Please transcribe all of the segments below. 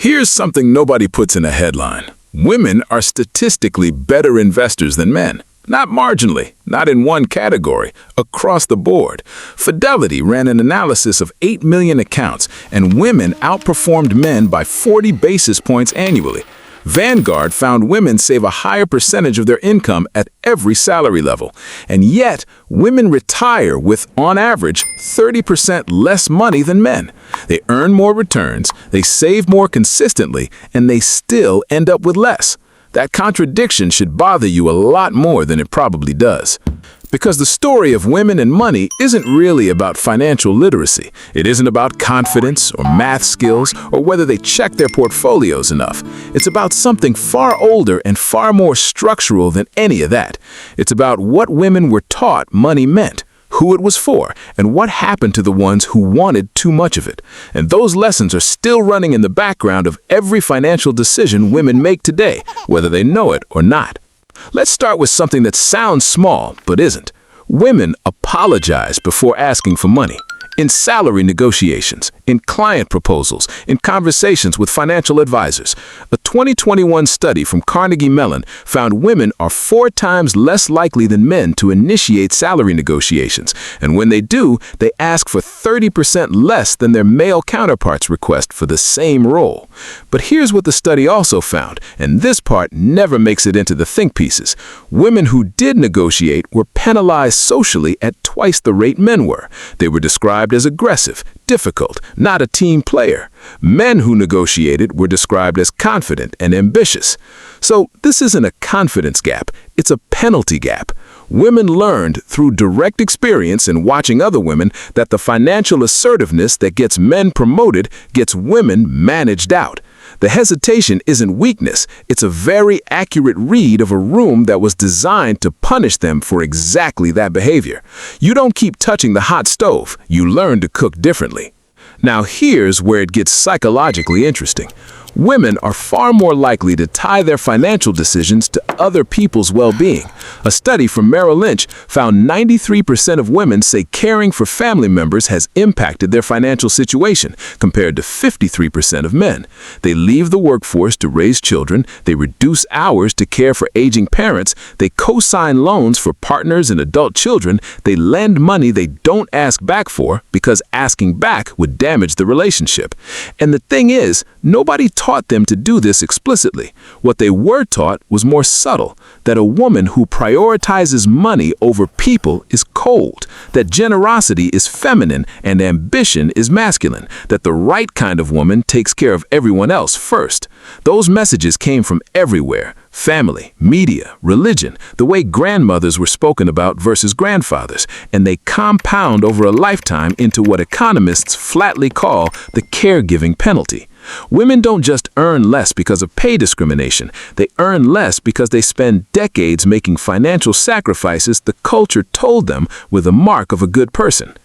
Here's something nobody puts in a headline. Women are statistically better investors than men. Not marginally, not in one category, across the board. Fidelity ran an analysis of 8 million accounts, and women outperformed men by 40 basis points annually. Vanguard found women save a higher percentage of their income at every salary level. And yet, women retire with, on average, 30% less money than men. They earn more returns, they save more consistently, and they still end up with less. That contradiction should bother you a lot more than it probably does. Because the story of women and money isn't really about financial literacy. It isn't about confidence or math skills or whether they check their portfolios enough. It's about something far older and far more structural than any of that. It's about what women were taught money meant, who it was for, and what happened to the ones who wanted too much of it. And those lessons are still running in the background of every financial decision women make today, whether they know it or not. Let's start with something that sounds small, but isn't. Women apologize before asking for money. In salary negotiations, in client proposals, in conversations with financial advisors. A 2021 study from Carnegie Mellon found women are 4 times less likely than men to initiate salary negotiations, and when they do, they ask for 30% less than their male counterparts request for the same role. But here's what the study also found, and this part never makes it into the think pieces. Women who did negotiate were penalized socially at twice the rate men were. They were described as aggressive, difficult, not a team player. Men who negotiated were described as confident and ambitious. So this isn't a confidence gap, it's a penalty gap. Women learned through direct experience and watching other women that the financial assertiveness that gets men promoted gets women managed out. The hesitation isn't weakness, it's a very accurate read of a room that was designed to punish them for exactly that behavior. You don't keep touching the hot stove, you learn to cook differently. Now here's where it gets psychologically interesting. Women are far more likely to tie their financial decisions to other people's well-being. A study from Merrill Lynch found 93% of women say caring for family members has impacted their financial situation, compared to 53% of men. They leave the workforce to raise children, they reduce hours to care for aging parents, they co-sign loans for partners and adult children, they lend money they don't ask back for because asking back would damage the relationship. And the thing is, nobody taught them to do this explicitly. What they were taught was more subtle, that a woman who prioritizes money over people is cold, that generosity is feminine and ambition is masculine, that the right kind of woman takes care of everyone else first. Those messages came from everywhere. Family, media, religion, the way grandmothers were spoken about versus grandfathers, and they compound over a lifetime into what economists flatly call the caregiving penalty. Women don't just earn less because of pay discrimination. They earn less because they spend decades making financial sacrifices the culture told them were the mark of a good person.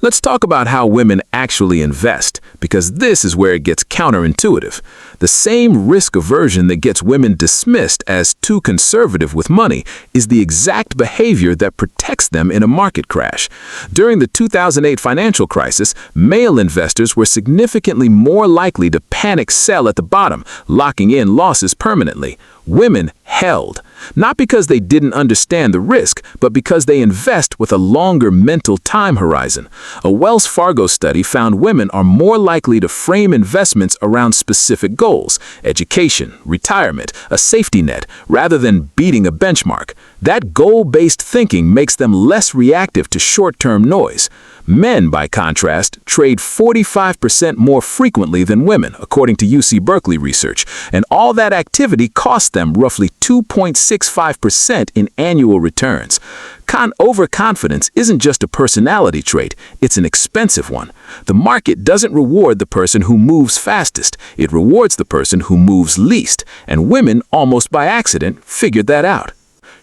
Let's talk about how women actually invest, because this is where it gets counterintuitive. The same risk aversion that gets women dismissed as too conservative with money is the exact behavior that protects them in a market crash. During the 2008 financial crisis, male investors were significantly more likely to panic sell at the bottom, locking in losses permanently. Women held, not because they didn't understand the risk, but because they invest with a longer mental time horizon. A Wells Fargo study found women are more likely to frame investments around specific goals, education, retirement, a safety net, rather than beating a benchmark. That goal-based thinking makes them less reactive to short-term noise. Men, by contrast, trade 45% more frequently than women, according to UC Berkeley research, and all that activity costs them roughly 2.65% in annual returns. Overconfidence isn't just a personality trait, it's an expensive one. The market doesn't reward the person who moves fastest, it rewards the person who moves least, and women, almost by accident, figured that out.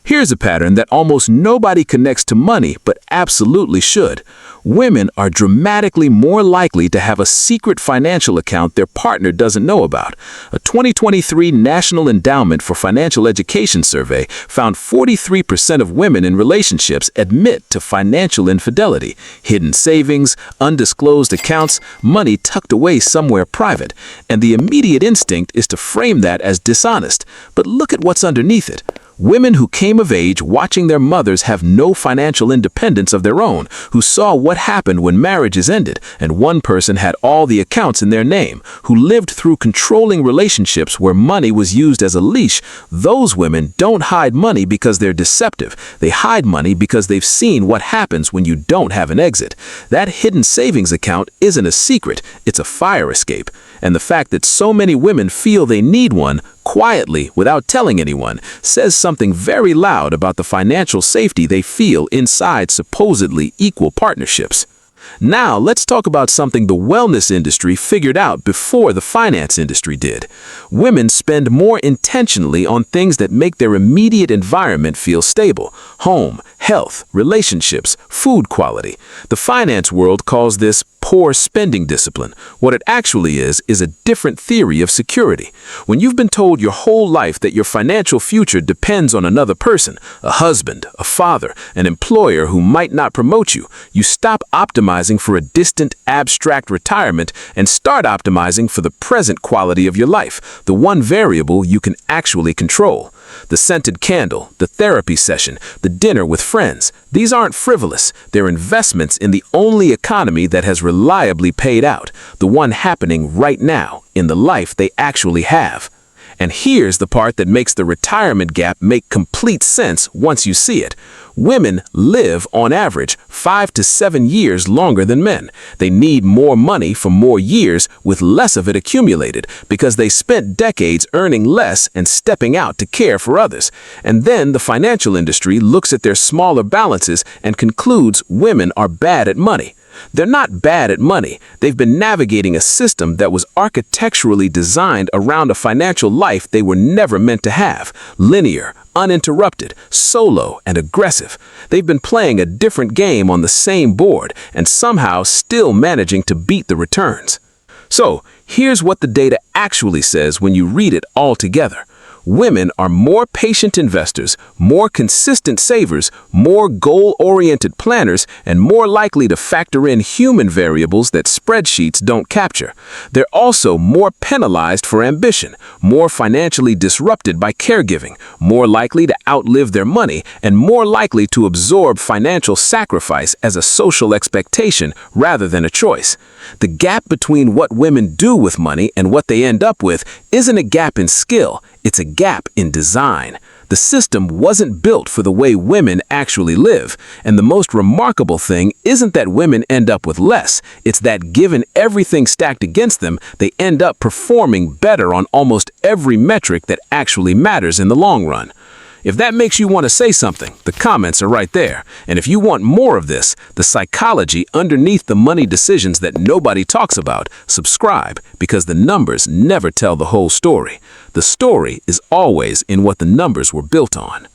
Here's a pattern that almost nobody connects to money but absolutely should. Women are dramatically more likely to have a secret financial account their partner doesn't know about. A 2023 National Endowment for Financial Education survey found 43% of women in relationships admit to financial infidelity, hidden savings, undisclosed accounts, money tucked away somewhere private, and the immediate instinct is to frame that as dishonest. But look at what's underneath it. Women who came of age watching their mothers have no financial independence of their own, who saw what happened when marriages ended and one person had all the accounts in their name, who lived through controlling relationships where money was used as a leash. Those women don't hide money because they're deceptive. They hide money because they've seen what happens when you don't have an exit. That hidden savings account isn't a secret, it's a fire escape. And the fact that so many women feel they need one, quietly, without telling anyone, says something very loud about the financial safety they feel inside supposedly equal partnerships. Now, let's talk about something the wellness industry figured out before the finance industry did. Women spend more intentionally on things that make their immediate environment feel stable: home, health, relationships, food quality. The finance world calls this poor spending discipline. What it actually is a different theory of security. When you've been told your whole life that your financial future depends on another person, a husband, a father, an employer who might not promote you, you stop optimizing for a distant, abstract retirement and start optimizing for the present quality of your life, the one variable you can actually control. The scented candle, the therapy session, the dinner with friends, these aren't frivolous. They're investments in the only economy that has reliably paid out, the one happening right now in the life they actually have. And here's the part that makes the retirement gap make complete sense once you see it. Women live, on average, 5 to 7 years longer than men. They need more money for more years with less of it accumulated because they spent decades earning less and stepping out to care for others. And then the financial industry looks at their smaller balances and concludes women are bad at money. They're not bad at money. They've been navigating a system that was architecturally designed around a financial life they were never meant to have: linear, uninterrupted, solo, and aggressive. They've been playing a different game on the same board and somehow still managing to beat the returns. So, here's what the data actually says when you read it all together. Women are more patient investors, more consistent savers, more goal-oriented planners, and more likely to factor in human variables that spreadsheets don't capture. They're also more penalized for ambition, more financially disrupted by caregiving, more likely to outlive their money, and more likely to absorb financial sacrifice as a social expectation rather than a choice. The gap between what women do with money and what they end up with isn't a gap in skill. It's a gap in design. The system wasn't built for the way women actually live, and the most remarkable thing isn't that women end up with less. It's that given everything stacked against them, they end up performing better on almost every metric that actually matters in the long run. If that makes you want to say something, the comments are right there. And if you want more of this, the psychology underneath the money decisions that nobody talks about, subscribe, because the numbers never tell the whole story. The story is always in what the numbers were built on.